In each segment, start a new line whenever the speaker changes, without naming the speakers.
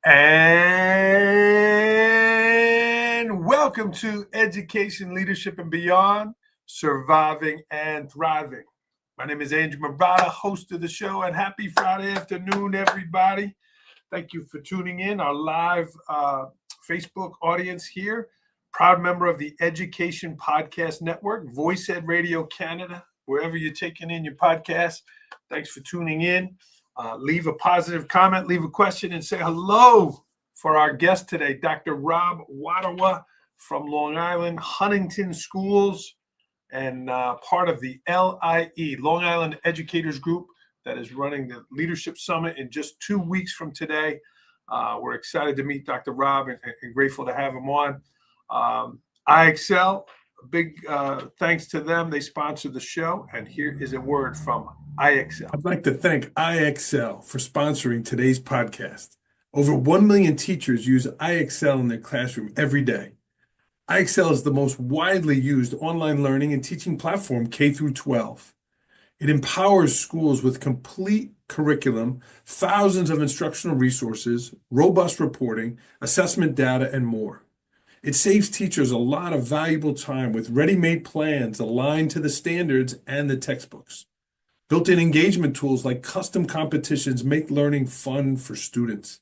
And welcome to Education, Leadership, and Beyond, Surviving and Thriving. My name is Andrew Murata, host of the show, and happy Friday afternoon, everybody. Thank you for tuning in, our live Facebook audience here. Proud member of the Education Podcast Network, Voice Ed Radio Canada, wherever you're taking in your podcast. Thanks for tuning in. Leave a positive comment, leave a question, and say hello for our guest today, Dr. Rob Wottawa from Long Island, Huntington Schools, and part of the LIE, Long Island Educators Group, that is running the Leadership Summit in just 2 weeks from today. We're excited to meet Dr. Rob and grateful to have him on. IXL, a big thanks to them. They sponsored the show, and here is a word from IXL.
I'd like to thank IXL for sponsoring today's podcast. Over 1 million teachers use IXL in their classroom every day. IXL is the most widely used online learning and teaching platform K through 12. It empowers schools with complete curriculum, thousands of instructional resources, robust reporting, assessment data, and more. It saves teachers a lot of valuable time with ready-made plans aligned to the standards and the textbooks. Built-in engagement tools like custom competitions make learning fun for students.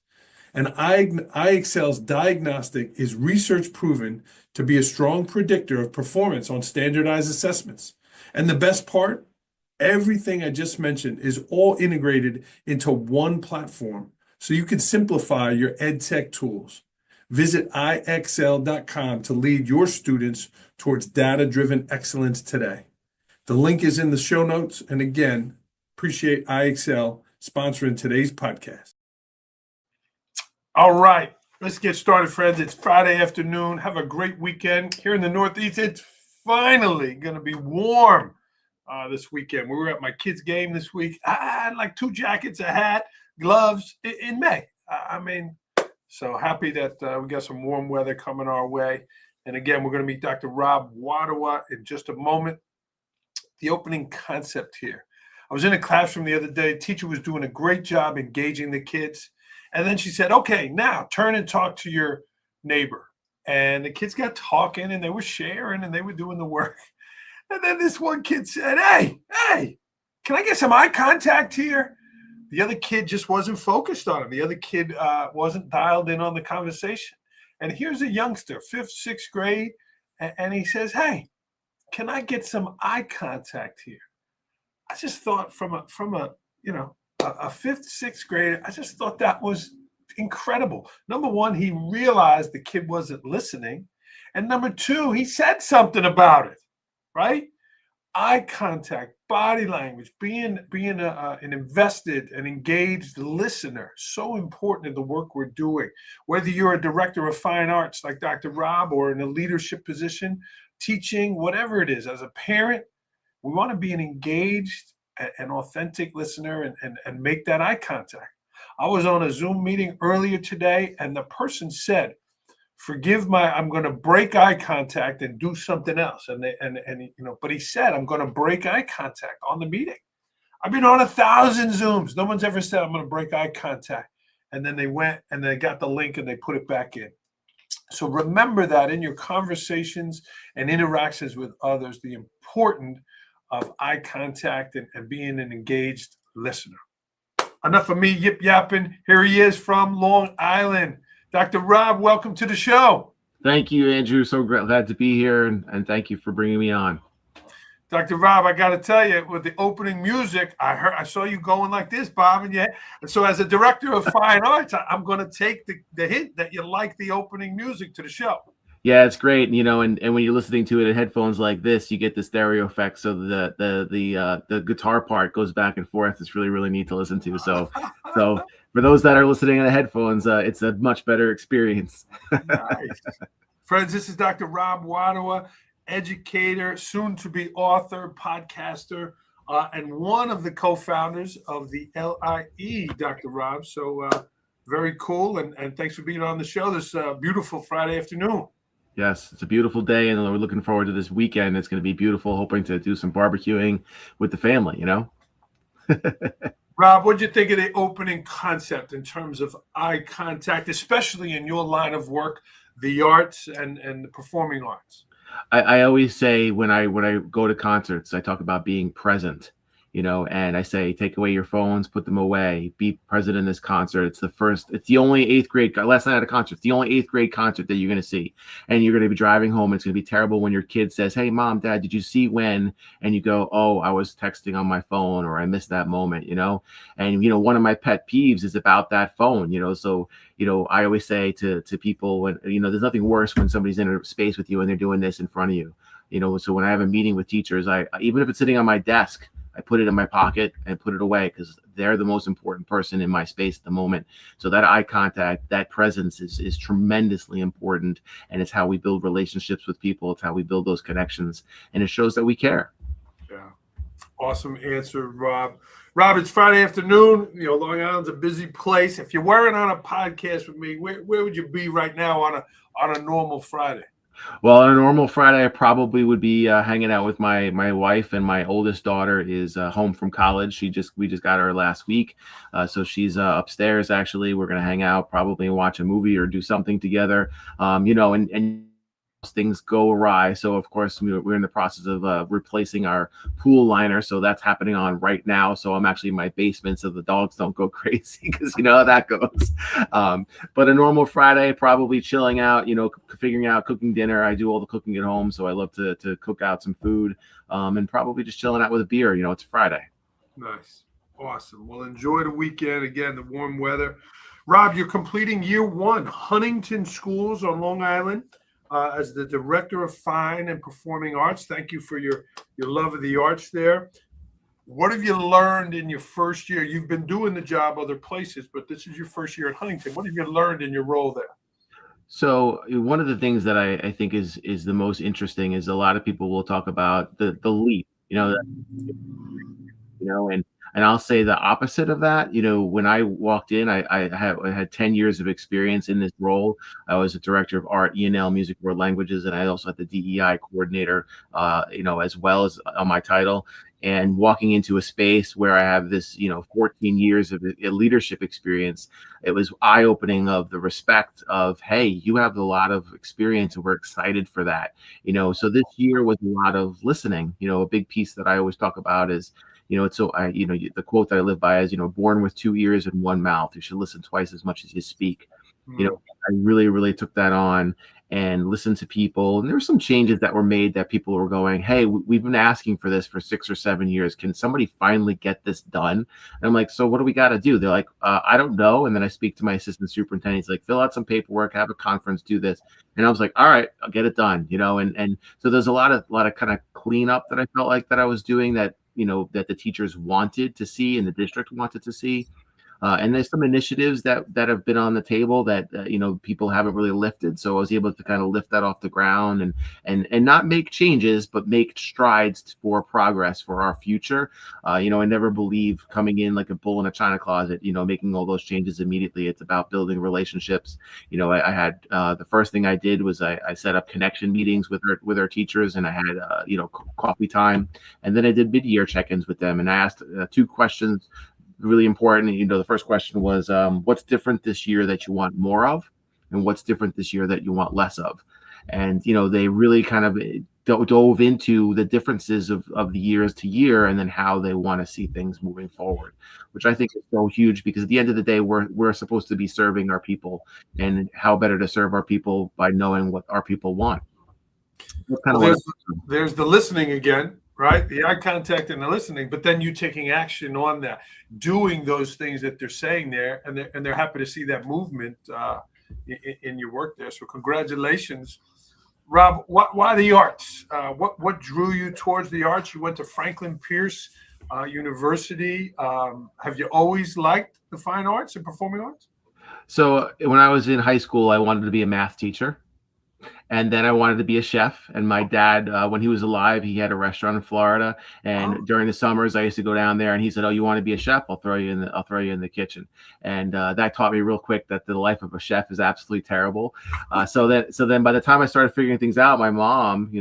And IXL's diagnostic is research proven to be a strong predictor of performance on standardized assessments. And the best part, everything I just mentioned is all integrated into one platform, so you can simplify your EdTech tools. Visit IXL.com to lead your students towards data-driven excellence today. The link is in the show notes. And again, appreciate IXL sponsoring today's podcast.
All right, let's get started, friends. It's Friday afternoon. Have a great weekend. Here in the Northeast, it's finally going to be warm this weekend. We were at my kids' game this week. I had like 2 jackets, a hat, gloves in May. So happy that we got some warm weather coming our way. And again, we're going to meet Dr. Rob Wottawa in just a moment. The opening concept here. I was in a classroom the other day. Teacher was doing a great job engaging the kids. And then she said, okay, now turn and talk to your neighbor. And the kids got talking and they were sharing and they were doing the work. And then this one kid said, hey, can I get some eye contact here? The other kid just wasn't focused on him. The other kid wasn't dialed in on the conversation. And here's a youngster, 5th, 6th grade. And he says, hey, can I get some eye contact here? I just thought from a 5th, 6th grader, I just thought that was incredible. Number one, he realized the kid wasn't listening. And number 2, he said something about it, right? Eye contact, body language, being an invested and engaged listener, so important in the work we're doing. Whether you're a director of fine arts like Dr. Rob or in a leadership position, teaching, whatever it is, as a parent, we want to be an engaged and authentic listener and make that eye contact. I was on a Zoom meeting earlier today, and the person said, I'm going to break eye contact and do something else. But he said, I'm going to break eye contact on the meeting. I've been on 1,000 Zooms. No one's ever said I'm going to break eye contact. And then they went and they got the link and they put it back in. So remember that in your conversations and interactions with others, the importance of eye contact and being an engaged listener. Enough of me yip-yapping. Here he is from Long Island. Dr. Rob, welcome to the show.
Thank you, Andrew. So glad to be here, and thank you for bringing me on.
Dr. Rob, I got to tell you, with the opening music, I saw you going like this, Bob, and so as a director of fine arts, I'm going to take the hint that you like the opening music to the show.
Yeah, it's great, and when you're listening to it in headphones like this, you get the stereo effect. So the guitar part goes back and forth. It's really, really neat to listen to. So for those that are listening in the headphones, it's a much better experience.
Nice. Friends, this is Dr. Rob Wottawa, educator, soon to be author, podcaster, and one of the co-founders of the LIE, Dr. Rob. So very cool. And thanks for being on the show this beautiful Friday afternoon.
Yes, it's a beautiful day, and we're looking forward to this weekend. It's going to be beautiful, hoping to do some barbecuing with the family,
Rob, what do you think of the opening concept in terms of eye contact, especially in your line of work, the arts and the performing arts?
I always say when I go to concerts, I talk about being present, and I say take away your phones, put them away, be present in this concert. It's the only eighth grade. Last night at a concert, it's the only eighth grade concert that you're going to see, and you're going to be driving home. And it's going to be terrible when your kid says, "Hey, mom, dad, did you see when?" And you go, "Oh, I was texting on my phone, or I missed that moment," And one of my pet peeves is about that phone, So I always say to people when, there's nothing worse when somebody's in a space with you and they're doing this in front of you, So when I have a meeting with teachers, even if it's sitting on my desk, I put it in my pocket and put it away because they're the most important person in my space at the moment. So that eye contact, that presence is tremendously important. And it's how we build relationships with people. It's how we build those connections. And it shows that we care.
Yeah. Awesome answer, Rob. Rob, it's Friday afternoon. Long Island's a busy place. If you weren't on a podcast with me, where would you be right now on a normal Friday?
Well, on a normal Friday, I probably would be hanging out with my wife, and my oldest daughter is home from college. We just got her last week, so she's upstairs. Actually, we're gonna hang out, probably watch a movie or do something together. And things go awry. So of course we're in the process of replacing our pool liner. So that's happening on right now. So I'm actually in my basement so the dogs don't go crazy because you know how that goes. But a normal Friday, probably chilling out, figuring out cooking dinner. I do all the cooking at home. So I love to cook out some food and probably just chilling out with a beer. It's Friday.
Nice. Awesome. Well, enjoy the weekend. Again, the warm weather. Rob, you're completing year one, Huntington Schools on Long Island. As the Director of Fine and Performing Arts. Thank you for your love of the arts there. What have you learned in your first year? You've been doing the job other places, but this is your first year at Huntington. What have you learned in your role there?
So one of the things that I think is the most interesting is a lot of people will talk about the leap, and I'll say the opposite of that. When I walked in, I had 10 years of experience in this role. I was a director of art, E&L, music, world languages, and I also had the DEI coordinator, as well as on my title. And walking into a space where I have this, 14 years of leadership experience, it was eye-opening of the respect of, hey, you have a lot of experience and we're excited for that. So this year was a lot of listening. A big piece that I always talk about is, the quote that I live by is, born with 2 ears and 1 mouth. You should listen twice as much as you speak. I really, really took that on and listened to people. And there were some changes that were made that people were going, hey, we've been asking for this for 6 or 7 years. Can somebody finally get this done? And I'm like, so what do we got to do? They're like, I don't know. And then I speak to my assistant superintendent. He's like, fill out some paperwork, have a conference, do this. And I was like, all right, I'll get it done. And so there's a lot of kind of cleanup that I felt like that I was doing that, that the teachers wanted to see and the district wanted to see. And there's some initiatives that have been on the table that people haven't really lifted. So I was able to kind of lift that off the ground and not make changes, but make strides for progress for our future. I never believe coming in like a bull in a china closet, making all those changes immediately. It's about building relationships. I had the first thing I did was I set up connection meetings with our teachers, and I had coffee time, and then I did mid-year check-ins with them, and I asked 2 questions. Really important. The first question was, what's different this year that you want more of, and what's different this year that you want less of? And they really kind of dove into the differences of the years to year, and then how they want to see things moving forward, which I think is so huge, because at the end of the day, we're supposed to be serving our people, and how better to serve our people by knowing what our people want.
There's the listening again. Right? The eye contact and the listening, but then you taking action on that, doing those things that they're saying there, and they're happy to see that movement in your work there. So congratulations. Rob, why the arts? What drew you towards the arts? You went to Franklin Pierce University. Have you always liked the fine arts and performing arts?
So when I was in high school, I wanted to be a math teacher. And then I wanted to be a chef. And my dad, when he was alive, he had a restaurant in Florida. And during the summers, I used to go down there. And he said, "Oh, you want to be a chef? I'll throw you in the kitchen." And that taught me real quick that the life of a chef is absolutely terrible. So then, by the time I started figuring things out, my mom,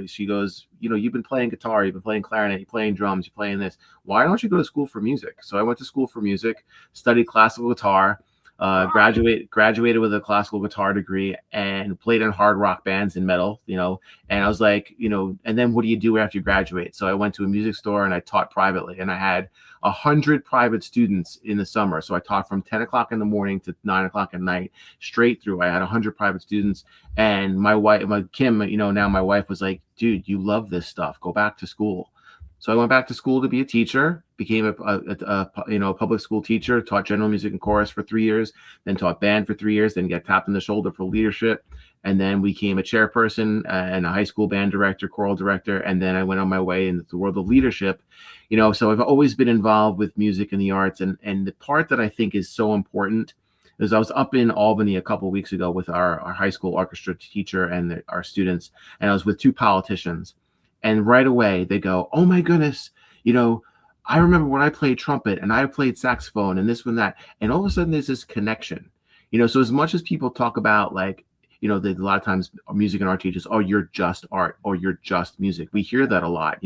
she goes, "You've been playing guitar, you've been playing clarinet, you're playing drums, you're playing this. Why don't you go to school for music?" So I went to school for music, studied classical guitar. Graduated with a classical guitar degree and played in hard rock bands and metal, and I was like, and then what do you do after you graduate? So I went to a music store and I taught privately, and I had 100 private students in the summer. So I taught from 10 o'clock in the morning to 9 o'clock at night, straight through. I had 100 private students, and my wife, Kim, now my wife was like, "Dude, you love this stuff. Go back to school." So I went back to school to be a teacher, became a public school teacher, taught general music and chorus for 3 years, then taught band for 3 years, then got tapped on the shoulder for leadership. And then became a chairperson and a high school band director, choral director. And then I went on my way into the world of leadership. So I've always been involved with music and the arts. And the part that I think is so important is I was up in Albany a couple of weeks ago with our high school orchestra teacher and our students. And I was with two politicians. And right away they go, "Oh my goodness, I remember when I played trumpet and I played saxophone and this and that." And all of a sudden there's this connection, so as much as people talk about a lot of times music and art teachers, "Oh, you're just art," or "You're just music." We hear that a lot,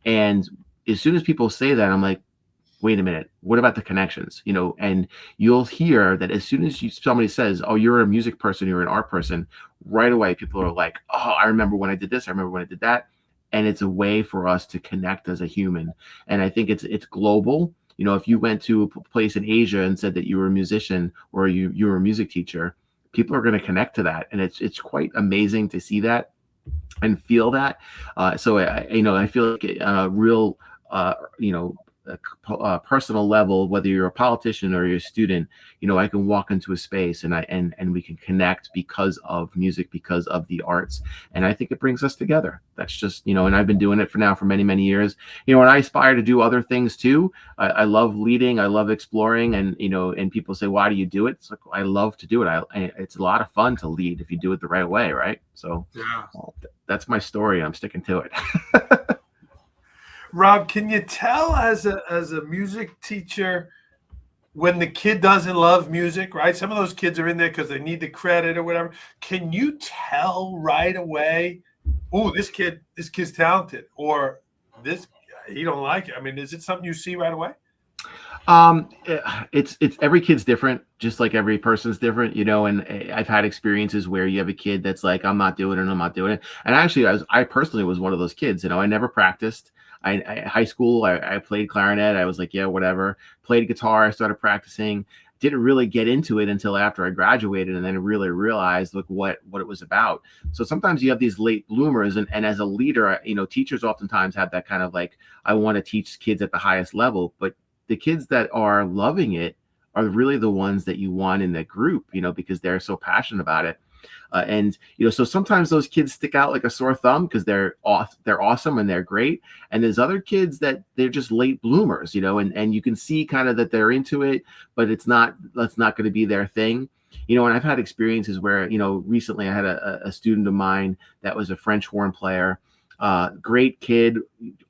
and as soon as people say that, I'm like, wait a minute, what about the connections? And you'll hear that as soon as somebody says, "Oh, you're a music person, you're an art person," right away people are like, "Oh, I remember when I did this, I remember when I did that." And it's a way for us to connect as a human. And I think it's global. If you went to a place in Asia and said that you were a musician or you were a music teacher, people are going to connect to that. And it's quite amazing to see that and feel that. So I feel like a real, a personal level, whether you're a politician or you're a student, I can walk into a space and we can connect because of music, because of the arts. And I think it brings us together. That's just, and I've been doing it for many, many years, and I aspire to do other things too. I love leading. I love exploring. And, and people say, "Why do you do it?" It's like, I love to do it. It's a lot of fun to lead if you do it the right way. Right. So yeah. That's my story. I'm sticking to it.
Rob, can you tell as a music teacher when the kid doesn't love music, right? Some of those kids are in there because they need the credit or whatever. Can you tell right away, "Oh, this kid's talented," or "This, he don't like it"? I mean, is it something you see right away?
It's every kid's different, just like every person's different, and I've had experiences where you have a kid that's like, "I'm not doing it, I'm not doing it." And actually, I personally was one of those kids. I never practiced. High school, I played clarinet. I was like, yeah, whatever. Played guitar. I started practicing. Didn't really get into it until after I graduated, and then really realized what it was about. So sometimes you have these late bloomers, and as a leader, teachers oftentimes have that kind of like, I want to teach kids at the highest level, but the kids that are loving it are really the ones that you want in that group, because they're so passionate about it. And so sometimes those kids stick out like a sore thumb because they're awesome and they're great. And there's other kids that they're just late bloomers, and you can see kind of that they're into it, but that's not going to be their thing. And I've had experiences where, recently I had a student of mine that was a French horn player, great kid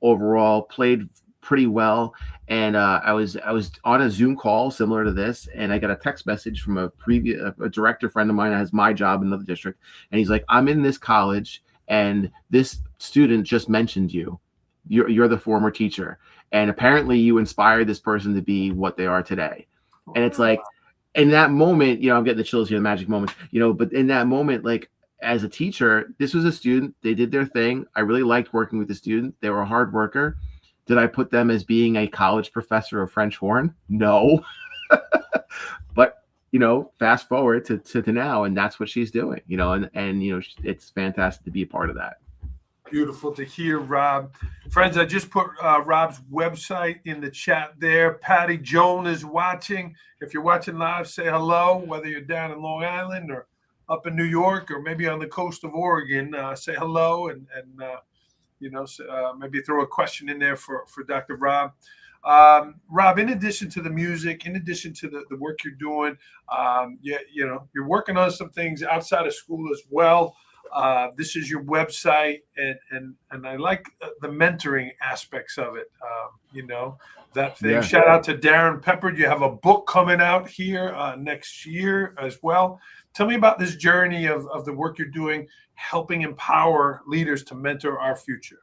overall, played pretty well. And I was on a Zoom call similar to this, and I got a text message from a director friend of mine that has my job in another district, and he's like, "I'm in this college, and this student just mentioned you. You're the former teacher, and apparently you inspired this person to be what they are today." And it's like, in that moment, I'm getting the chills here, the magic moment, but in that moment, like, as a teacher, this was a student, they did their thing. I really liked working with the student. They were a hard worker. Did I put them as being a college professor of French horn? No. But, fast forward to now, and that's what she's doing, and it's fantastic to be a part of that.
Beautiful to hear, Rob. Friends, I just put Rob's website in the chat there. Patty Joan is watching. If you're watching live, say hello, whether you're down in Long Island or up in New York or maybe on the coast of Oregon. Say hello and maybe throw a question in there for Dr. Rob. Rob, in addition to the music, in addition to the work you're doing, you're working on some things outside of school as well. This is your website, and I like the mentoring aspects of it. That thing.
Yeah.
Shout out to Darren Peppard. You have a book coming out here next year as well. Tell me about this journey of the work you're doing, helping empower leaders to mentor our future.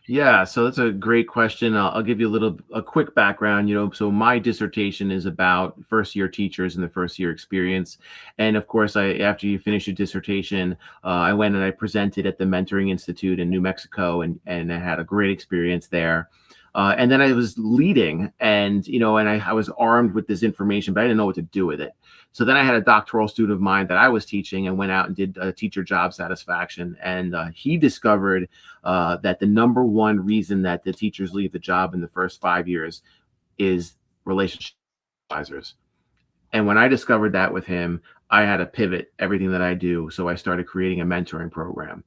Yeah, so that's a great question. I'll give you a quick background. So my dissertation is about first year teachers and the first year experience. And of course, after you finish your dissertation, I went and I presented at the Mentoring Institute in New Mexico, and I had a great experience there. And then I was leading, and I was armed with this information, but I didn't know what to do with it. So then I had a doctoral student of mine that I was teaching, and went out and did teacher job satisfaction. And he discovered that the number one reason that the teachers leave the job in the first 5 years is relationship advisors. And when I discovered that with him, I had to pivot everything that I do. So I started creating a mentoring program.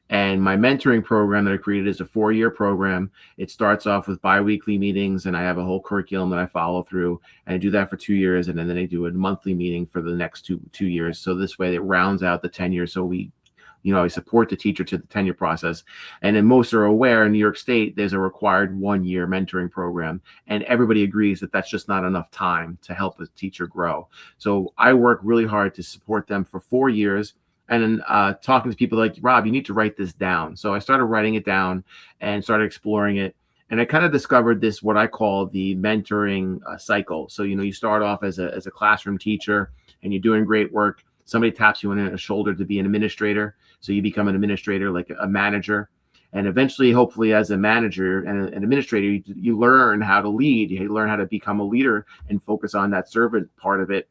And my mentoring program that I created is a 4-year program. It starts off with biweekly meetings, and I have a whole curriculum that I follow through. And I do that for 2 years, and then I do a monthly meeting for the next two years. So this way it rounds out the tenure. So I support the teacher to the tenure process. And then most are aware in New York State, there's a required 1-year mentoring program. And everybody agrees that that's just not enough time to help a teacher grow. So I work really hard to support them for 4 years. And then talking to people like, Rob, you need to write this down. So I started writing it down and started exploring it. And I kind of discovered this, what I call the mentoring cycle. So, you start off as a classroom teacher, and you're doing great work. Somebody taps you on the shoulder to be an administrator. So you become an administrator, like a manager. And eventually, hopefully, as a manager and an administrator, you learn how to lead. You learn how to become a leader and focus on that servant part of it.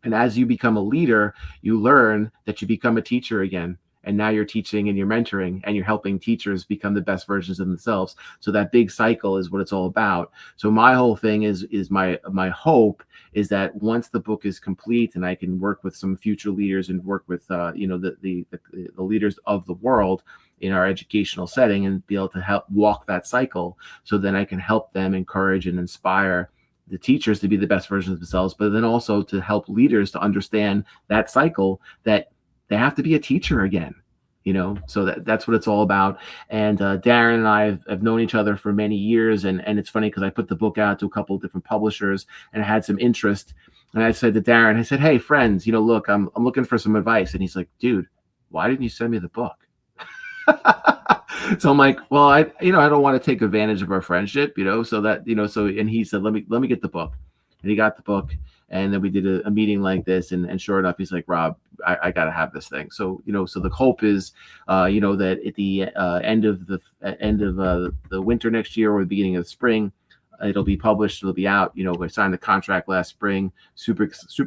And as you become a leader, you learn that you become a teacher again. And now you're teaching and you're mentoring, and you're helping teachers become the best versions of themselves. So that big cycle is what it's all about. So my whole thing is my hope is that once the book is complete and I can work with some future leaders and work with the leaders of the world in our educational setting, and be able to help walk that cycle, so then I can help them encourage and inspire the teachers to be the best versions of themselves, but then also to help leaders to understand that cycle, that they have to be a teacher again, so that's what it's all about. And Darren and I have known each other for many years. And it's funny because I put the book out to a couple of different publishers, and I had some interest. And I said to Darren, I said, hey, friends, look, I'm looking for some advice. And he's like, dude, why didn't you send me the book? So I'm like, well, I don't want to take advantage of our friendship, so that, and he said, let me get the book. And he got the book. And then we did a meeting like this, and sure enough, he's like, Rob, I got to have this thing. So, so the hope is, that at the end of the winter next year, or the beginning of the spring, it'll be published. It'll be out. I signed the contract last spring. Super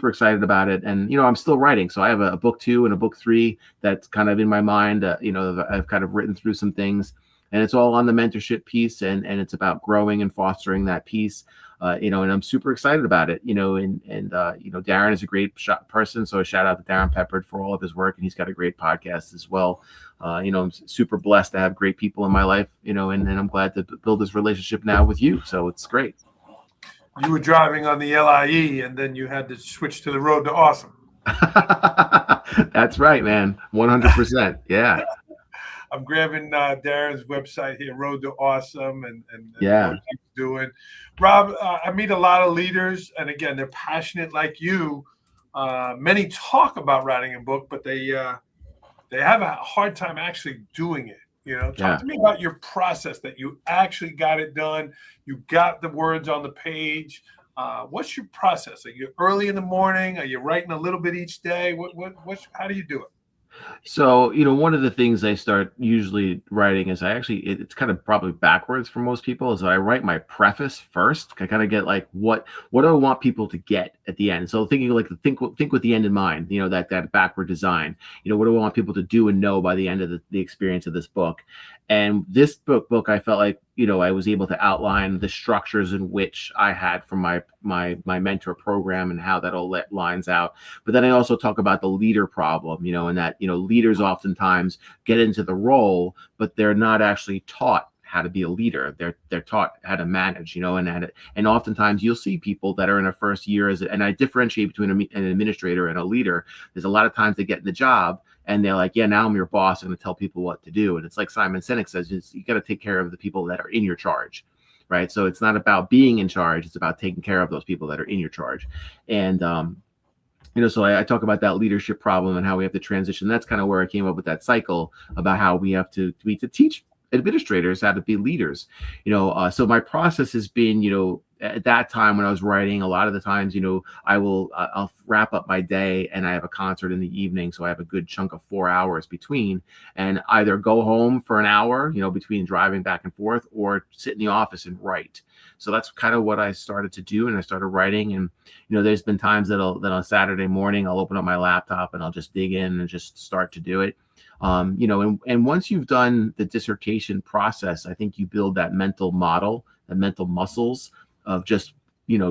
excited about it. And, I'm still writing. So I have a book 2 and a book 3 that's kind of in my mind. I've kind of written through some things, and it's all on the mentorship piece, and it's about growing and fostering that piece. And I'm super excited about it, and Darren is a great person. So a shout out to Darren Peppard for all of his work. And he's got a great podcast as well. I'm super blessed to have great people in my life, and I'm glad to build this relationship now with you. So it's great.
You were driving on the LIE, and then you had to switch to the road to awesome.
That's right, man. 100%. Yeah.
I'm grabbing Darren's website here, Road to Awesome, and
yeah,
what he's doing. Rob, I meet a lot of leaders, and again, they're passionate like you. Many talk about writing a book, but they have a hard time actually doing it. Talk to me about your process, that you actually got it done. You got the words on the page. What's your process? Are you early in the morning? Are you writing a little bit each day? How do you do it?
So, one of the things I start usually writing is it's kind of probably backwards for most people, is that I write my preface first. I kind of get like, what do I want people to get at the end? So think with the end in mind, that backward design, what do I want people to do and know by the end of the experience of this book? And this book, I felt like, I was able to outline the structures in which I had from my mentor program, and how that all lines out. But then I also talk about the leader problem, and that, leaders oftentimes get into the role, but they're not actually taught how to be a leader. They're taught how to manage, and oftentimes you'll see people that are in their first year and I differentiate between an administrator and a leader. There's a lot of times they get in the job and they're like, yeah, now I'm your boss. I'm going to tell people what to do. And it's like Simon Sinek says, you got to take care of the people that are in your charge. Right. So it's not about being in charge. It's about taking care of those people that are in your charge. And, so I talk about that leadership problem and how we have to transition. That's kind of where I came up with that cycle about how we have to teach administrators how to be leaders. So my process has been, at that time when I was writing, a lot of the times, I'll wrap up my day and I have a concert in the evening. So I have a good chunk of 4 hours between, and either go home for an hour, between driving back and forth, or sit in the office and write. So that's kind of what I started to do. And I started writing, and, there's been times that on Saturday morning, I'll open up my laptop and I'll just dig in and just start to do it. And once you've done the dissertation process, I think you build that mental model, the mental muscles of just,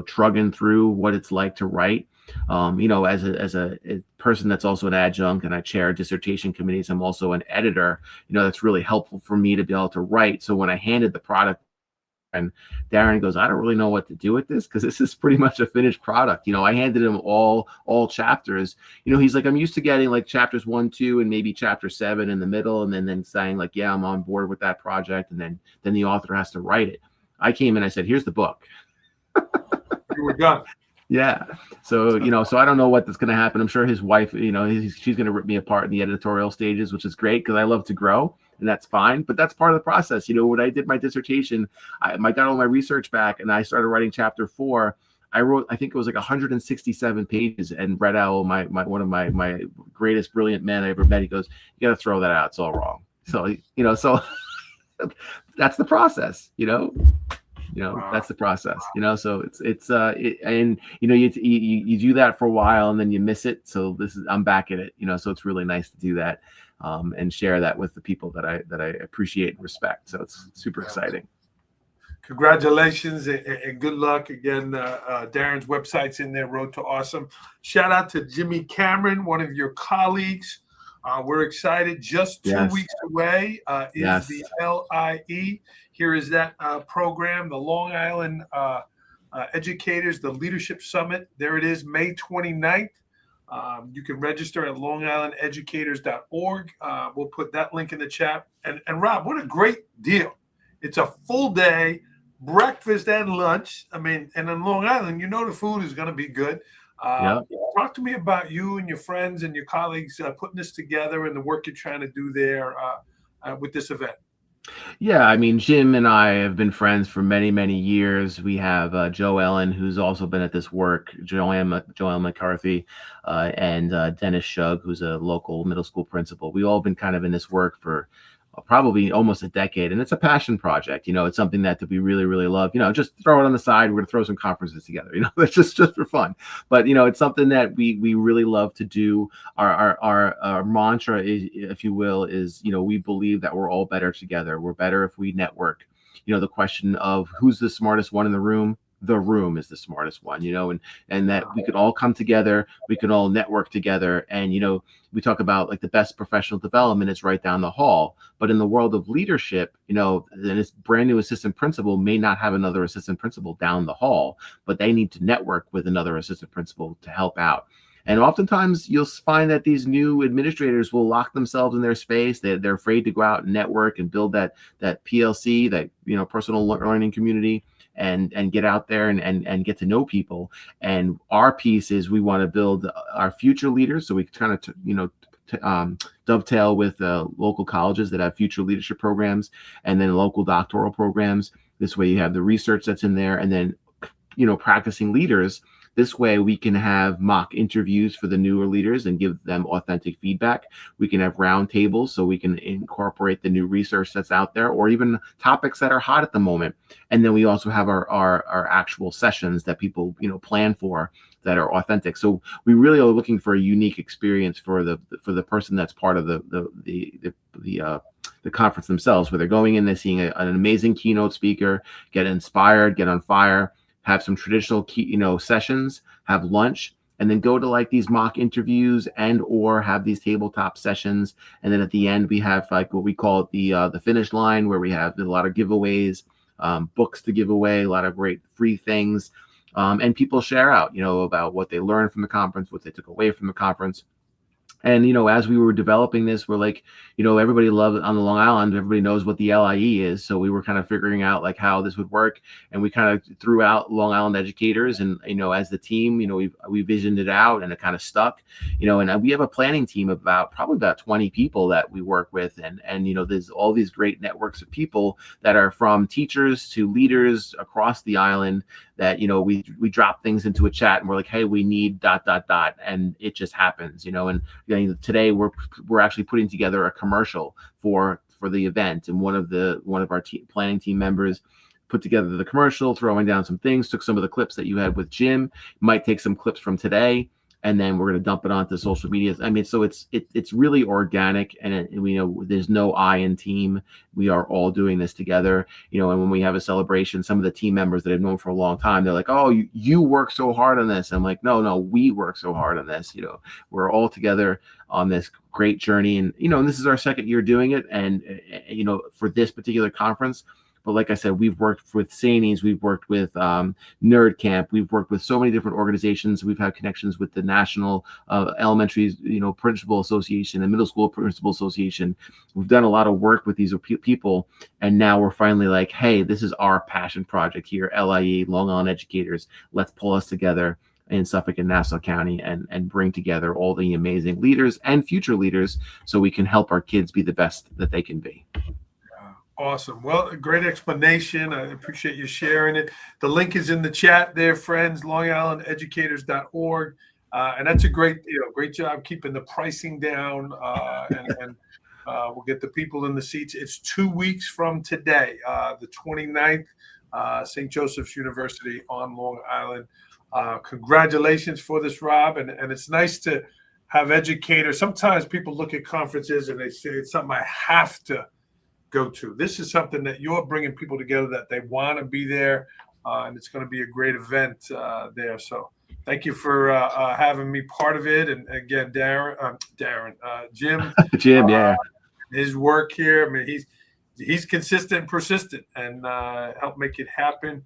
trugging through what it's like to write. As a person that's also an adjunct and I chair dissertation committees, I'm also an editor, that's really helpful for me to be able to write. So when I handed the product, and Darren goes, I don't really know what to do with this because this is pretty much a finished product. I handed him all chapters. He's like, I'm used to getting like chapters 1, 2, and maybe chapter 7 in the middle, and then saying like, yeah, I'm on board with that project, and then the author has to write it. I came in, I said, here's the book.
You were done.
Yeah. So, so I don't know what's going to happen. I'm sure his wife, she's going to rip me apart in the editorial stages, which is great because I love to grow, and that's fine. But that's part of the process. When I did my dissertation, I got all my research back and I started writing chapter 4. I wrote, I think it was like 167 pages, and Brett Owl, one of my greatest brilliant men I ever met, he goes, you got to throw that out. It's all wrong. So, so that's the process, that's the process, so you do that for a while and then you miss it. So I'm back at it, so it's really nice to do that, and share that with the people that I appreciate and respect. So it's super exciting.
Congratulations and good luck again. Darren's website's in there, Road to Awesome. Shout out to Jimmy Cameron, one of your colleagues. We're excited. Just 2 weeks away is the LIE. Here is that program, the Long Island Educators, the Leadership Summit. There it is, May 29th. You can register at longislandeducators.org. We'll put that link in the chat. And Rob, what a great deal. It's a full day, breakfast and lunch. I mean, and in Long Island, the food is going to be good. Talk to me about you and your friends and your colleagues putting this together and the work you're trying to do there with this event.
Yeah, I mean, Jim and I have been friends for many, many years. We have Joe Ellen, who's also been at this work, Joanne McCarthy, and Dennis Shug, who's a local middle school principal. We've all been kind of in this work for probably almost a decade, and it's a passion project. It's something that we really, really love. Just throw it on the side. We're gonna throw some conferences together. It's just for fun. But it's something that we really love to do. Our mantra is, if you will, is we believe that we're all better together. We're better if we network. The question of who's the smartest one in the room is the smartest one, and that we could all come together, we can all network together. And, we talk about like the best professional development is right down the hall. But in the world of leadership, this brand new assistant principal may not have another assistant principal down the hall, but they need to network with another assistant principal to help out. And oftentimes you'll find that these new administrators will lock themselves in their space. They're afraid to go out and network and build that PLC, that, personal learning community, and get out there and get to know people. And our piece is we want to build our future leaders. So we kind of, dovetail with local colleges that have future leadership programs, and then local doctoral programs. This way you have the research that's in there, and then, practicing leaders. This way we can have mock interviews for the newer leaders and give them authentic feedback. We can have round tables so we can incorporate the new research that's out there, or even topics that are hot at the moment. And then we also have our actual sessions that people, plan for, that are authentic. So we really are looking for a unique experience for the person that's part of the conference themselves, where they're going in, they're seeing an amazing keynote speaker, get inspired, get on fire, have some traditional sessions, have lunch, and then go to like these mock interviews and or have these tabletop sessions. And then at the end, we have like what we call the finish line, where we have a lot of giveaways, books to give away, a lot of great free things. And people share out, about what they learned from the conference, what they took away from the conference. And, as we were developing this, we're like, everybody loves on the Long Island. Everybody knows what the LIE is. So we were kind of figuring out like how this would work. And we kind of threw out Long Island educators. And, as the team, we visioned it out, and it kind of stuck, and we have a planning team of probably about 20 people that we work with. And there's all these great networks of people that are from teachers to leaders across the island that, we drop things into a chat and we're like, hey, we need ... And it just happens, and today we're actually putting together a commercial for the event, and one of our planning team members put together the commercial, throwing down some things, took some of the clips that you had with Jim, might take some clips from today, and then we're going to dump it onto social media. I mean, so it's really organic, and we know there's no I in team. We are all doing this together, and when we have a celebration, some of the team members that I've known for a long time, they're like, oh, you work so hard on this. I'm like, no, we work so hard on this. We're all together on this great journey. And, and this is our second year doing it. And, for this particular conference. But like I said, we've worked with Sanies, we've worked with Nerd Camp, we've worked with so many different organizations. We've had connections with the National Elementary, Principal Association and Middle School Principal Association. We've done a lot of work with these people, and now we're finally like, hey, this is our passion project here, LIE, Long Island Educators. Let's pull us together in Suffolk and Nassau County and bring together all the amazing leaders and future leaders so we can help our kids be the best that they can be.
Awesome. Well, a great explanation. I appreciate you sharing it. The link is in the chat there, friends, longislandeducators.org. And that's a great job keeping the pricing down, and we'll get the people in the seats. It's 2 weeks from today, the 29th, St. Joseph's University on Long Island. Congratulations for this, Rob. And it's nice to have educators. Sometimes people look at conferences and they say it's something I have to go to. This is something that you're bringing people together that they want to be there, and it's going to be a great event there. So thank you for having me part of it. And again, Jim,
yeah,
his work here. I mean, he's consistent and persistent, and help make it happen.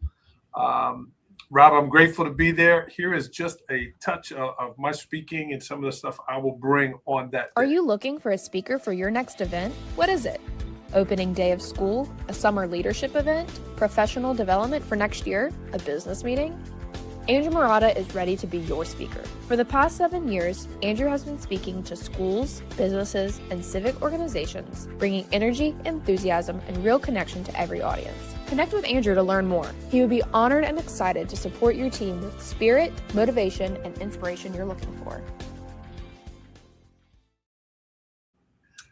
Rob, I'm grateful to be there. Here is just a touch of my speaking and some of the stuff I will bring on that day.
Are you looking for a speaker for your next event? What is it? Opening day of school, a summer leadership event, professional development for next year, a business meeting? Andrew Murata is ready to be your speaker. For the past 7 years, Andrew has been speaking to schools, businesses, and civic organizations, bringing energy, enthusiasm, and real connection to every audience. Connect with Andrew to learn more. He would be honored and excited to support your team with spirit, motivation, and inspiration you're looking for.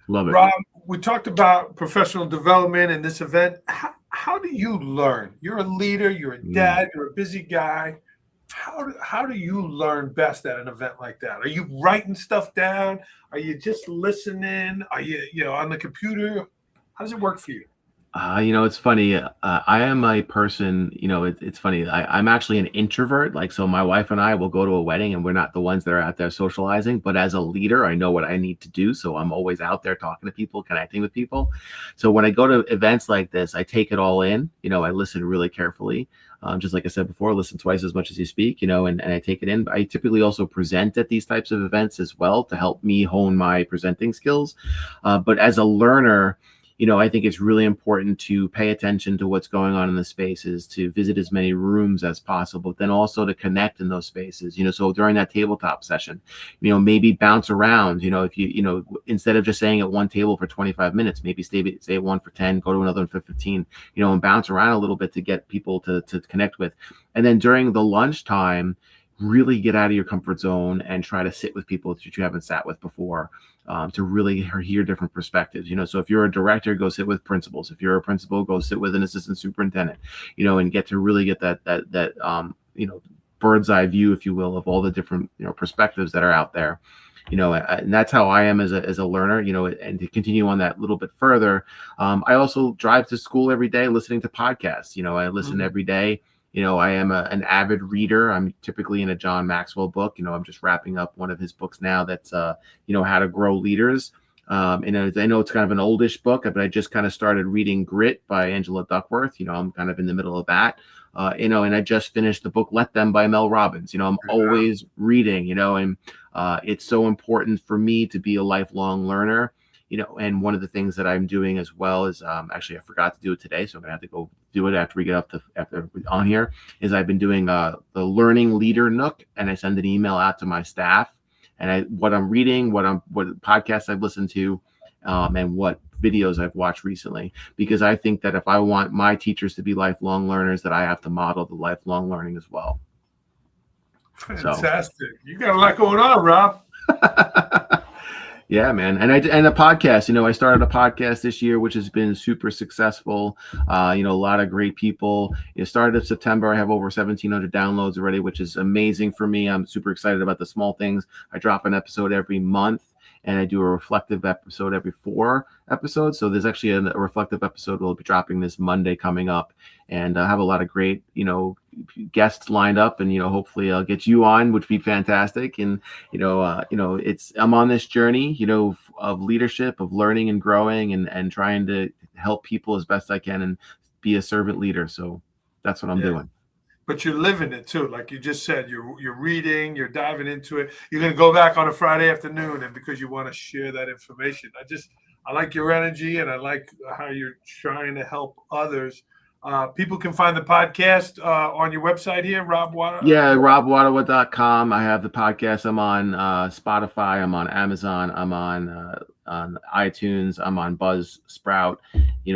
Love it.
Rob, we talked about professional development in this event. How do you learn? You're a leader, you're a dad, you're a busy guy. How do you learn best at an event like that? Are you writing stuff down? Are you just listening? Are you on the computer? How does it work for you?
It's funny. I am a person, it's funny. I'm actually an introvert. Like, so my wife and I will go to a wedding and we're not the ones that are out there socializing, but as a leader, I know what I need to do. So I'm always out there talking to people, connecting with people. So when I go to events like this, I take it all in, I listen really carefully. Just like I said before, listen twice as much as you speak, and I take it in. I typically also present at these types of events as well to help me hone my presenting skills. But as a learner, I think it's really important to pay attention to what's going on in the spaces, to visit as many rooms as possible, but then also to connect in those spaces, so during that tabletop session, maybe bounce around, if you, instead of just staying at one table for 25 minutes, maybe stay at one for 10, go to another one for 15, and bounce around a little bit to get people to connect with. And then during the lunchtime, really get out of your comfort zone and try to sit with people that you haven't sat with before, to really hear different perspectives. So if you're a director, go sit with principals. If you're a principal, go sit with an assistant superintendent, and get to really get that bird's eye view, if you will, of all the different, perspectives that are out there. And that's how I am as a learner, and to continue on that little bit further. I also drive to school every day listening to podcasts. I listen every day. I am an avid reader. I'm typically in a John Maxwell book. I'm just wrapping up one of his books now that's, How to Grow Leaders. And I know it's kind of an oldish book, but I just kind of started reading Grit by Angela Duckworth. I'm kind of in the middle of that. And I just finished the book Let Them by Mel Robbins. I'm always reading, and it's so important for me to be a lifelong learner. And one of the things that I'm doing as well is actually I forgot to do it today, so I'm gonna have to go do it after we get after on here. Is I've been doing the Learning Leader Nook, and I send an email out to my staff, and what I'm reading, what podcasts I've listened to, and what videos I've watched recently, because I think that if I want my teachers to be lifelong learners, that I have to model the lifelong learning as well.
Fantastic! You got a lot going on, Rob.
Yeah, man. And a podcast, I started a podcast this year, which has been super successful. A lot of great people. It started in September. I have over 1,700 downloads already, which is amazing for me. I'm super excited about the small things. I drop an episode every month, and I do a reflective episode every 4 episodes. So there's actually a reflective episode we'll be dropping this Monday coming up. And I have a lot of great, guests lined up, and, hopefully I'll get you on, which would be fantastic. And, I'm on this journey, of leadership, of learning and growing and trying to help people as best I can and be a servant leader. So that's what I'm doing.
But you're living it too. Like you just said, you're reading, you're diving into it. You're going to go back on a Friday afternoon, and because you want to share that information. I like your energy, and I like how you're trying to help others. People can find the podcast on your website here, Rob Wottawa.
Yeah, robwottawa.com. I have the podcast. I'm on Spotify. I'm on Amazon. I'm on iTunes. I'm on Buzzsprout.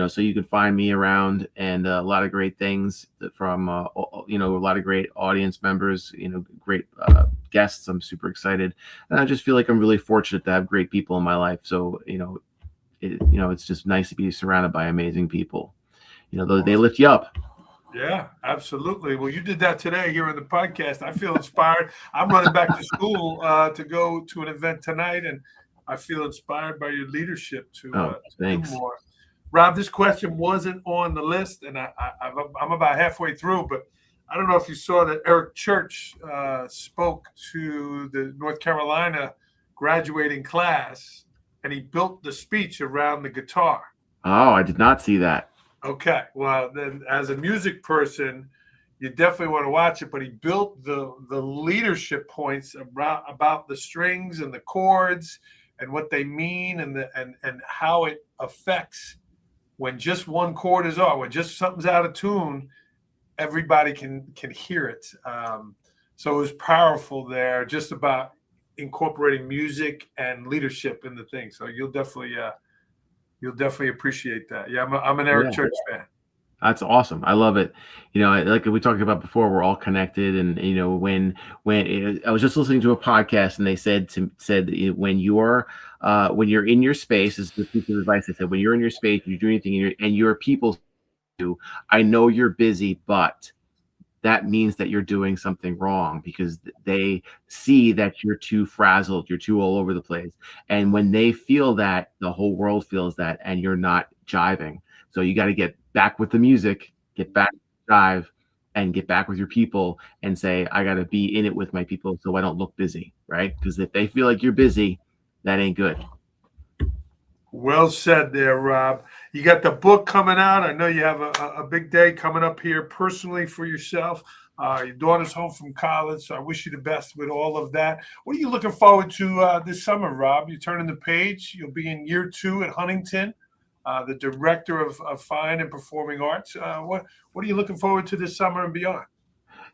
So you can find me around, and a lot of great things from a lot of great audience members. Great guests. I'm super excited, and I just feel like I'm really fortunate to have great people in my life. So it's just nice to be surrounded by amazing people. They lift you up.
Yeah, absolutely. Well, you did that today here on the podcast. I feel inspired. I'm running back to school to go to an event tonight, and I feel inspired by your leadership to do more. Rob, this question wasn't on the list, and I'm about halfway through, but I don't know if you saw that Eric Church spoke to the North Carolina graduating class, and he built the speech around the guitar.
Oh, I did not see that.
Okay, well, then as a music person, you definitely want to watch it. But he built the leadership points about the strings and the chords and what they mean, and how it affects when just one chord is off, when just something's out of tune, everybody can hear it. So it was powerful there, just about incorporating music and leadership in the thing. So you'll definitely appreciate that. Yeah, I'm an Eric Church fan.
That's awesome. I love it. Like we talked about before, we're all connected. And when I was just listening to a podcast, and they said when you're in your space, is the piece of advice they said, when you're in your space, you do anything, and your people do. I know you're busy, but that means that you're doing something wrong, because they see that you're too frazzled, you're too all over the place. And when they feel that, the whole world feels that, and you're not jiving. So you got to get back with the music, get back to jive, and get back with your people and say, I got to be in it with my people so I don't look busy, right? Because if they feel like you're busy, that ain't good.
Well said there, Rob. You got the book coming out. I know you have a big day coming up here personally for yourself. Your daughter's home from college, so I wish you the best with all of that. What are you looking forward to this summer, Rob? You're turning the page. You'll be in year 2 at Huntington, the director of fine and performing arts. What are you looking forward to this summer and beyond?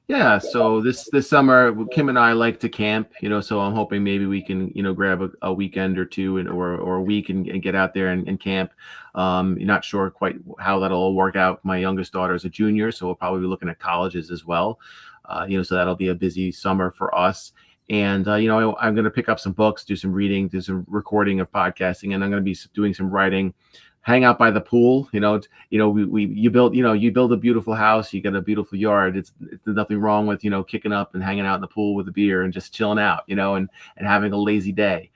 Yeah, so this summer, Kim and I like to camp, so I'm hoping maybe we can, grab a weekend or two or a week and get out there and camp. You're not sure quite how that'll all work out. My youngest daughter is a junior, so we'll probably be looking at colleges as well. So that'll be a busy summer for us. And, I'm going to pick up some books, do some reading, do some recording of podcasting, and I'm going to be doing some writing. Hang out by the pool, you build a beautiful house, you got a beautiful yard. It's nothing wrong with, kicking up and hanging out in the pool with a beer and just chilling out, and having a lazy day.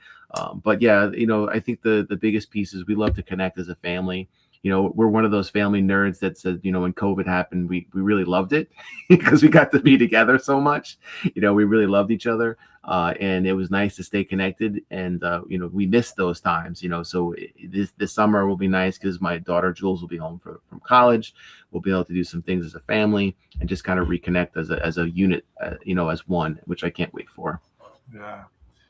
But yeah, I think the biggest piece is we love to connect as a family. we're one of those family nerds that said, when COVID happened, we really loved it because we got to be together so much. We really loved each other. And it was nice to stay connected. And, we missed those times, so this summer will be nice because my daughter Jules will be home from college. We'll be able to do some things as a family and just kind of reconnect as a unit, as one, which I can't wait for.
Yeah.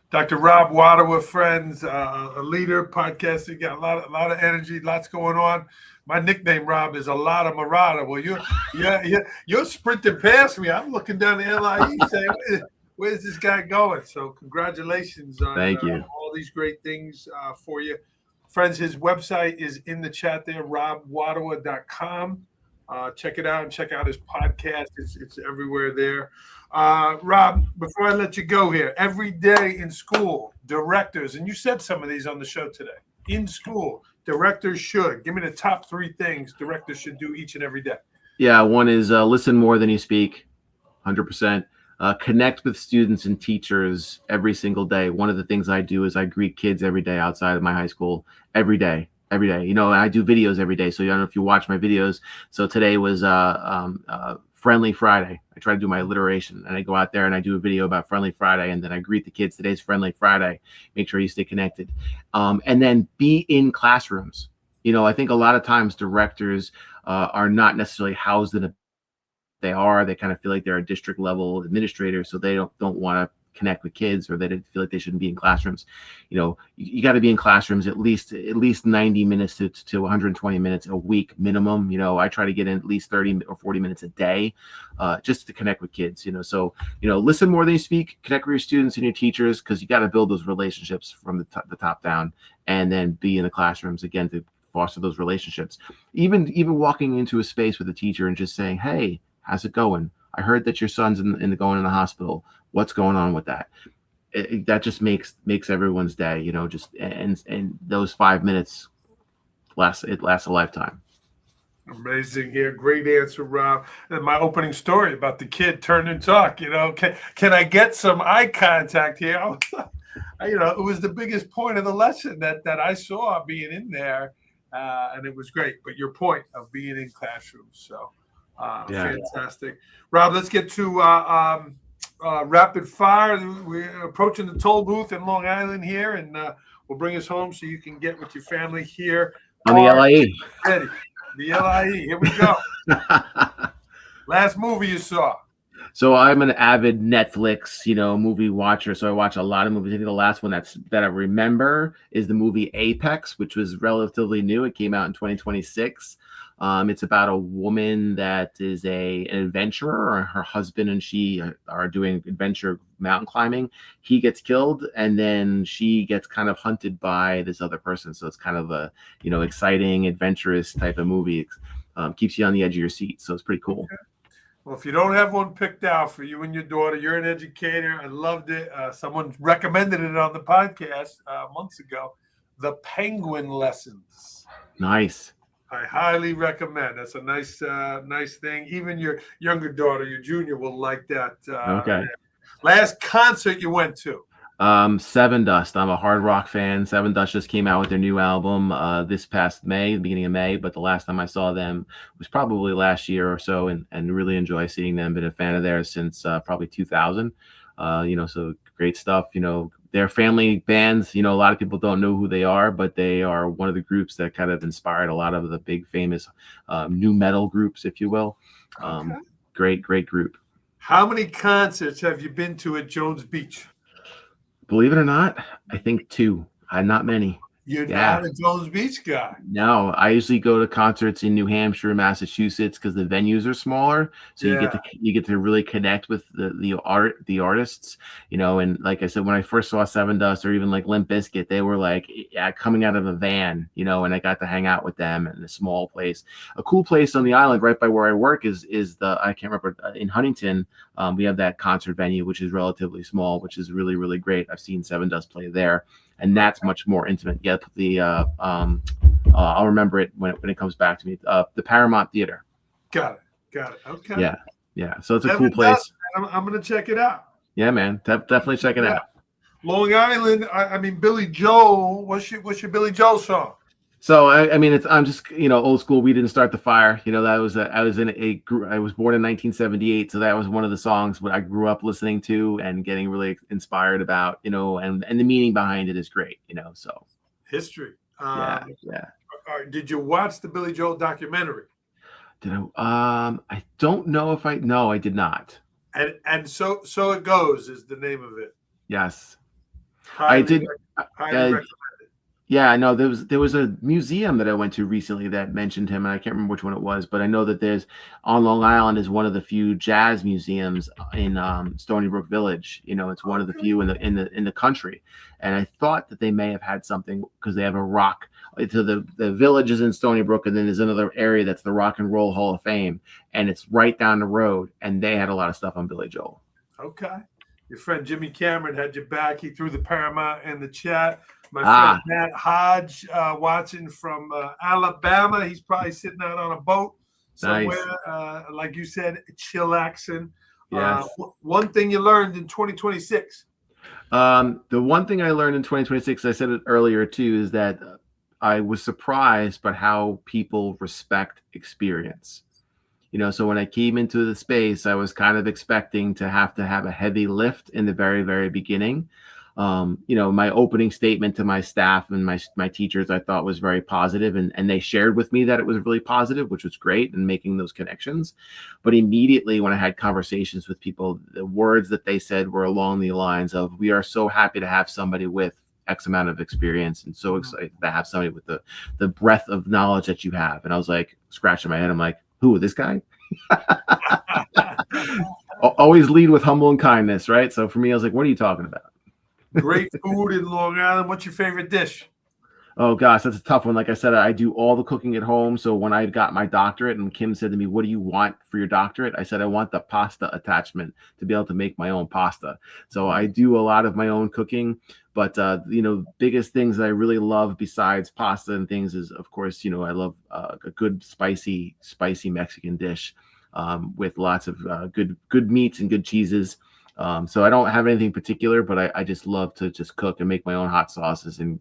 Dr. Rob Wottawa, friends, a leader, podcaster, got a lot of energy, lots going on. My nickname, Rob, is a lot of Murata. Well, you're sprinting past me. I'm looking down the LIE saying, where's this guy going? So congratulations on
Thank you.
all these great things for you. Friends, his website is in the chat there, robwottawa.com. Check it out and check out his podcast. It's everywhere there. Rob, before I let you go here, every day in school, directors, and you said some of these on the show today, in school, directors should. Give me the top 3 things directors should do each and every day.
Yeah, one is listen more than you speak, 100%. Connect with students and teachers every single day. One of the things I do is I greet kids every day outside of my high school, every day. I do videos every day. So I don't know if you watch my videos. So today was Friendly Friday. I try to do my alliteration and I go out there and I do a video about Friendly Friday and then I greet the kids. Today's Friendly Friday. Make sure you stay connected. And then be in classrooms. I think a lot of times directors are not necessarily housed in they kind of feel like they're a district level administrator. So they don't want to connect with kids, or they didn't feel like they shouldn't be in classrooms. You got to be in classrooms at least 90 minutes to 120 minutes a week minimum. I try to get in at least 30 or 40 minutes a day, just to connect with kids. So listen more than you speak, connect with your students and your teachers, because you got to build those relationships from the top down, and then be in the classrooms again to foster those relationships. Even walking into a space with a teacher and just saying, "Hey, how's it going? I heard that your son's going in the hospital. What's going on with that?" That just makes everyone's day, and those 5 minutes lasts a lifetime.
Amazing here. Great answer, Rob. And my opening story about the kid turn and talk, can I get some eye contact here? It was the biggest point of the lesson that I saw being in there. And it was great. But your point of being in classrooms. So fantastic. Rob, let's get to rapid fire. We're approaching the toll booth in Long Island here, and we'll bring us home so you can get with your family here.
On the LIE.
Ready. The LIE. Here we go. Last movie you saw.
So I'm an avid Netflix, movie watcher. So I watch a lot of movies. I think the last one that I remember is the movie Apex, which was relatively new. It came out in 2026. It's about a woman that is an adventurer. Her husband and she are doing adventure mountain climbing. He gets killed, and then she gets kind of hunted by this other person. So it's kind of a exciting, adventurous type of movie. Keeps you on the edge of your seat. So it's pretty cool.
Okay. Well, if you don't have one picked out for you and your daughter, you're an educator. I loved it. Someone recommended it on the podcast months ago. The Penguin Lessons.
Nice.
I highly recommend. That's a nice thing. Even your younger daughter, your junior, will like that.
Okay.
Last concert you went to?
Seven Dust. I'm a hard rock fan. Seven Dust just came out with their new album this past May, the beginning of May. But the last time I saw them was probably last year or so, and really enjoy seeing them. Been a fan of theirs since probably 2000. So great stuff. They're family bands. A lot of people don't know who they are, but they are one of the groups that kind of inspired a lot of the big famous new metal groups, if you will. Great group.
How many concerts have you been to at Jones Beach?
Believe it or not, I think 2. Not many.
You're not a Jones Beach guy.
No, I usually go to concerts in New Hampshire, Massachusetts, because the venues are smaller. So you get to really connect with the artists, And like I said, when I first saw Seven Dust or even like Limp Bizkit, they were like coming out of a van, and I got to hang out with them in a small place. A cool place on the island right by where I work is I can't remember, in Huntington. We have that concert venue, which is relatively small, which is really, really great. I've seen Seven Dust play there. And that's much more intimate. Yet I'll remember it when it comes back to me. The Paramount Theater.
Got it. Okay.
Yeah. So it's a cool place.
I'm gonna check it out.
Yeah, man. Definitely check it out.
Long Island. I mean, Billy Joel. What's your Billy Joel song?
So I mean, I'm just old school. We didn't start the fire. That was I was born in 1978, so that was one of the songs what I grew up listening to and getting really inspired about. And the meaning behind it is great. So
History.
yeah, yeah.
Did you watch the Billy Joel documentary?
Did I don't know if no, I did not.
And so it goes is the name of it.
Yes,
Highly
I did.
highly recommend.
Yeah, I know there was a museum that I went to recently that mentioned him, and I can't remember which one it was, but I know that there's on Long Island is one of the few jazz museums in Stony Brook Village. It's one of the few in the country, and I thought that they may have had something because they have a rock. So the village is in Stony Brook, and then there's another area that's the Rock and Roll Hall of Fame, and it's right down the road, and they had a lot of stuff on Billy Joel.
Okay. Your friend Jimmy Cameron had your back. He threw the Paramount in the chat. My friend Matt Hodge watching from Alabama. He's probably sitting out on a boat somewhere. Nice. Like you said, chillaxing.
Yes.
One thing you learned in 2026.
The one thing I learned in 2026, I said it earlier too, is that I was surprised by how people respect experience. So when I came into the space, I was kind of expecting to have a heavy lift in the very, very beginning. My opening statement to my staff and my teachers, I thought was very positive, and they shared with me that it was really positive, which was great, and making those connections. But immediately when I had conversations with people, the words that they said were along the lines of, "We are so happy to have somebody with X amount of experience, and so excited to have somebody with the breadth of knowledge that you have." And I was like scratching my head. I'm like, who, this guy? Always lead with humble and kindness, right? So for me, I was like, what are you talking about?
Great food in Long Island. What's your favorite dish?
Oh gosh, that's a tough one. Like I said, I do all the cooking at home. So when I got my doctorate and Kim said to me, "What do you want for your doctorate?" I said, "I want the pasta attachment to be able to make my own pasta." So I do a lot of my own cooking. But biggest things that I really love besides pasta and things is, of course, I love a good spicy Mexican dish with lots of good meats and good cheeses. So I don't have anything particular, but I just love to just cook and make my own hot sauces and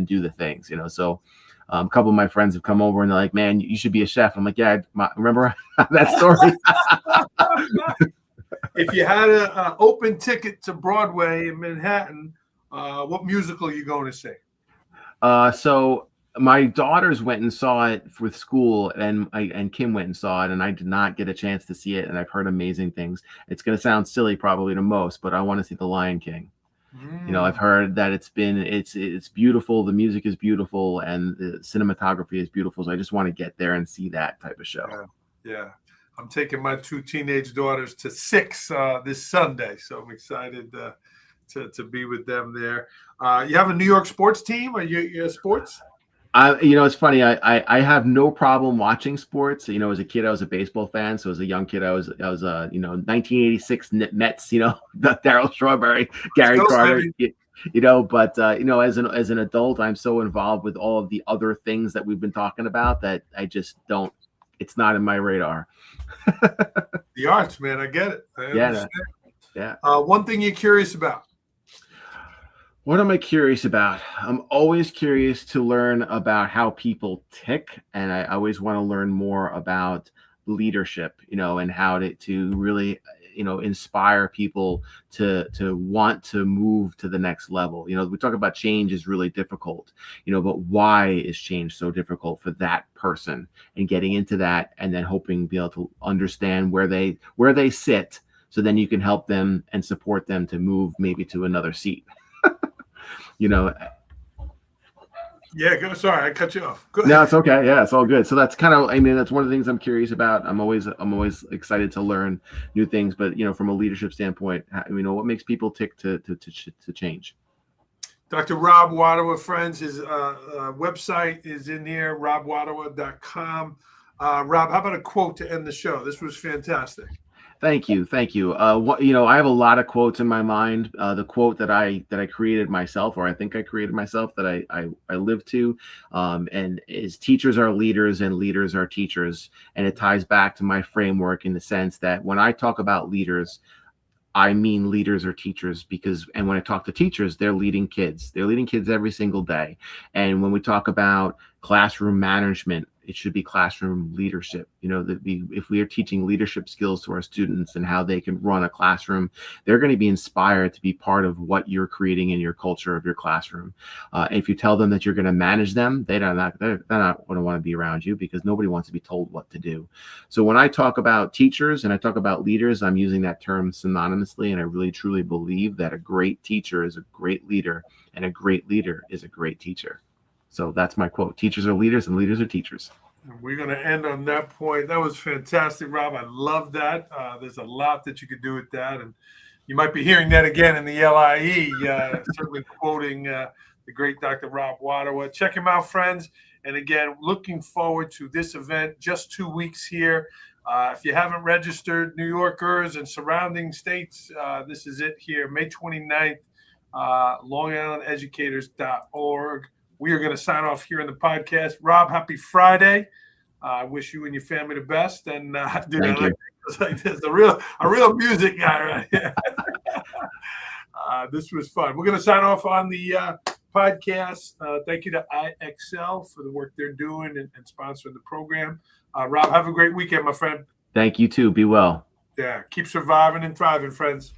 do the things, So a couple of my friends have come over and they're like, "Man, you should be a chef." I'm like, "Yeah, remember that story?"
If you had an open ticket to Broadway in Manhattan, what musical are you going to see?
So my daughters went and saw it with school, and Kim went and saw it, and I did not get a chance to see it. And I've heard amazing things. It's going to sound silly probably to most, but I want to see The Lion King. I've heard that it's beautiful. The music is beautiful, and the cinematography is beautiful. So I just want to get there and see that type of show.
Yeah. I'm taking my two teenage daughters to Six this Sunday, so I'm excited to be with them there. You have a New York sports team? Are you sports?
It's funny. I have no problem watching sports. As a kid, I was a baseball fan. So as a young kid, I was 1986 Mets. Darryl Strawberry, Gary Carter. But as an adult, I'm so involved with all of the other things that we've been talking about that I just don't. It's not in my radar.
The arts, man. I get it.
Yeah.
One thing you're curious about.
What am I curious about? I'm always curious to learn about how people tick, and I always want to learn more about leadership, and how to really, inspire people to want to move to the next level. We talk about change is really difficult, but why is change so difficult for that person? And getting into that, and then hoping to be able to understand where they sit, so then you can help them and support them to move maybe to another seat.
Yeah, go. Sorry, I cut you off. Go ahead.
No, it's okay. Yeah, it's all good. So that's kind of, that's one of the things I'm curious about. I'm always excited to learn new things, but from a leadership standpoint, what makes people tick to change.
Dr. Rob Wottawa, friends, his website is in here, robwottawa.com. Rob, how about a quote to end the show? This was fantastic.
Thank you. I have a lot of quotes in my mind. The quote that I created myself, or I think I created myself, that I live to, and is teachers are leaders and leaders are teachers. And it ties back to my framework in the sense that when I talk about leaders, I mean leaders are teachers, and when I talk to teachers, they're leading kids. They're leading kids every single day. And when we talk about classroom management. It should be classroom leadership. If we are teaching leadership skills to our students and how they can run a classroom, they're going to be inspired to be part of what you're creating in your culture of your classroom. If you tell them that you're going to manage them, they're not going to want to be around you, because nobody wants to be told what to do. So when I talk about teachers and I talk about leaders, I'm using that term synonymously, and I really truly believe that a great teacher is a great leader, and a great leader is a great teacher. So that's my quote. Teachers are leaders and leaders are teachers.
And we're going to end on that point. That was fantastic, Rob. I love that. There's a lot that you could do with that. And you might be hearing that again in the LIE, certainly quoting the great Dr. Rob Wottawa. Check him out, friends. And again, looking forward to this event, just 2 weeks here. If you haven't registered, New Yorkers and surrounding states, this is it here, May 29th, LongIslandEducators.org. We are going to sign off here in the podcast. Rob, happy Friday. I wish you and your family the best. And dude,
Thank you.
like this, a real music guy right here. This was fun. We're going to sign off on the podcast. Thank you to IXL for the work they're doing and sponsoring the program. Rob, have a great weekend, my friend.
Thank you too. Be well.
Yeah, keep surviving and thriving, friends.